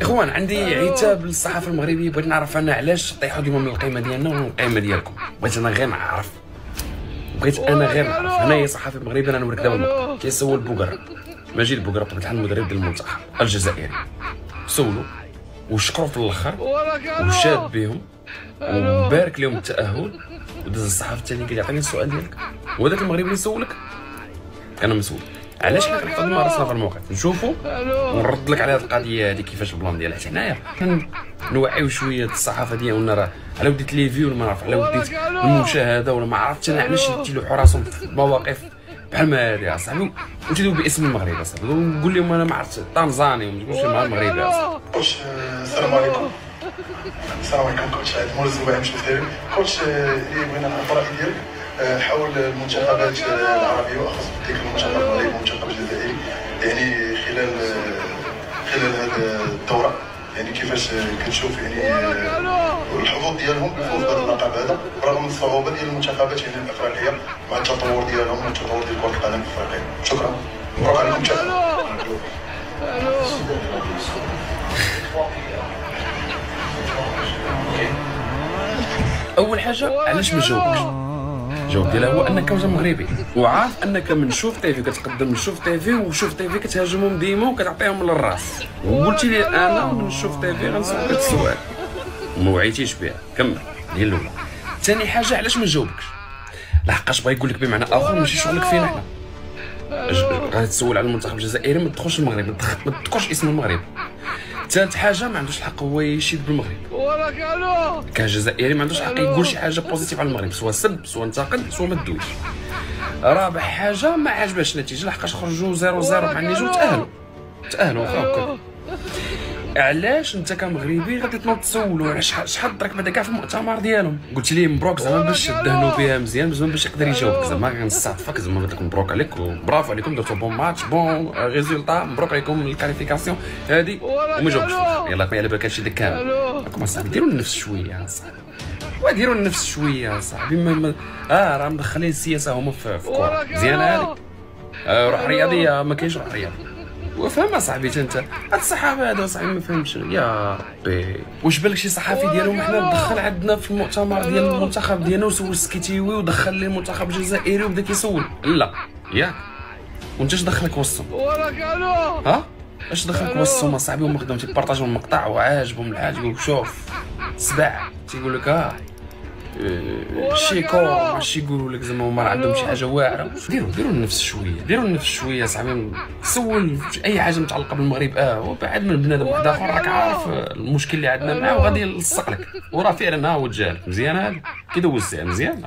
اخوان عندي عتاب للصحافه المغربيه، بغيت نعرف انا علاش طيحوا ديما من القيمه ديالنا ومن القيمه ديالكم. بغيت انا غير نعرف، انايا صحافي مغربي، انا نوريك دابا المقطع. كيسول بوغرا مجيد بوغرا بطبيعه الحال المدرب ديال المنتخب الجزائري، سولو وشكروا في الاخر وشاد بهم وبارك لهم التاهل، وداز الصحافي الثاني قال لي عطيني السؤال ديالك، وهذاك المغربي اللي سولك انا مسؤول. علاش حنا كنحطوا ديما راسنا في الموقف نشوفوا ونرد لك على هذه القضيه هذه كيفاش البلان ديالها. حتى حنايا نوعيو شويه الصحافه ديالنا، راه على وديت لي فيو ولا ما نعرف على وديت المشاهده ولا ما عرفتش انا علاش تيلوحوا راسهم في مواقف بحال ما هذه اصاحبي وتدوي باسم المغرب اصاحبي ونقول لهم انا ما عرفتش طنزاني وما تقولش مع المغربي اصاحبي. السلام عليكم. السلام عليكم كوتش عاد مول الزوايا مش مثالي كوتش اللي بغينا نعرف الراي ديالك حول المنتخبات العربيه واخص ديك المنتخب المغربي والمنتخب الجزائري، يعني خلال هذه الدوره، يعني كيفاش كنشوف يعني الحظوظ ديالهم بالفوز بهذا اللقب هذا برغم الصعوبه ديال المنتخبات يعني الافريقيه مع التطور ديالهم والتطور ديال كره القدم الافريقيه. شكرا، مبروك عليكم التاهل. اول حاجه علاش ما جاوبكش؟ الجواب ديالها هو انك انت مغربي وعارف انك من شوف تيفي كتقدم من شوف تيفي وشوف تيفي كتهاجمهم ديما وكتعطيهم للراس، وقلتي لي انا من شوف تيفي غنسولك السؤال وما وعيتيش بها. كمل، هي الاولى. ثاني حاجه علاش ما جاوبكش؟ لحقاش بغا يقول لك بمعنى اخر ماشي شغلك فينا حنا. غادي تسول على المنتخب الجزائري ما تدخلش المغرب، ما تذكرش اسم المغرب. ثالث حاجه ما عندوش الحق هو يشيد بالمغرب كجزائري، ما عندوش الحق يقول شي حاجه بوزيتيف على المغرب، سواء سب سواء انتقد سواء ما دويش. رابع حاجه ما عجباش النتيجه لحقاش خرجوا 0-0 مع النيجر تاهلوا واخا. علاش انت كمغربي غادي تنوض تسولوا على شحال ضرك بعدا كاع في المؤتمر ديالهم؟ قلت ليه مبروك زعما باش دهنوا بها مزيان زعما باش يقدر يجاوبك، زعما غنستعطفك زعما قلت لك مبروك عليك وبرافو عليكم درتوا بون ماتش بون ريزولطا، مبروك عليكم الكاليفيكاسيون هادي، وما جاوبش. يلاه على بالك هادشي داك كامل. راكم اصاحبي ديروا النفس شويه اصاحبي، وديروا النفس شويه اصاحبي. راه مدخلين السياسه هما في الكره مزيانه هذيك. روح رياضيه ما كاينش روح رياضيه. وفهم اصاحبي انت هاد الصحافه هذا اصاحبي ما فهمتش. يا ربي واش بالك شي صحافي ديالهم حنا دخل عندنا في المؤتمر ديال المنتخب ديالنا وسول سكيتيوي ودخل لي المنتخب الجزائري وبدا كيسول؟ لا ياك، وانت اش دخلك وسطهم؟ ها اش دخلك وسطهم اصاحبي؟ هما خداو تيبارطاجيو المقطع وعاجبهم الحال، يقول شوف سبع تيقول لك شيكور ماشي يقولوا لك زعما هما عندهم شي حاجه واعره. ديروا النفس شويه صاحبي. سول اي حاجه متعلقه بالمغرب وبعد من بنادم واحد اخر راك عارف المشكل اللي عندنا معاه وغادي يلصق لك، وراه فعلا هو تجاهلك مزيان. هذا كي دوزتيه مزيان.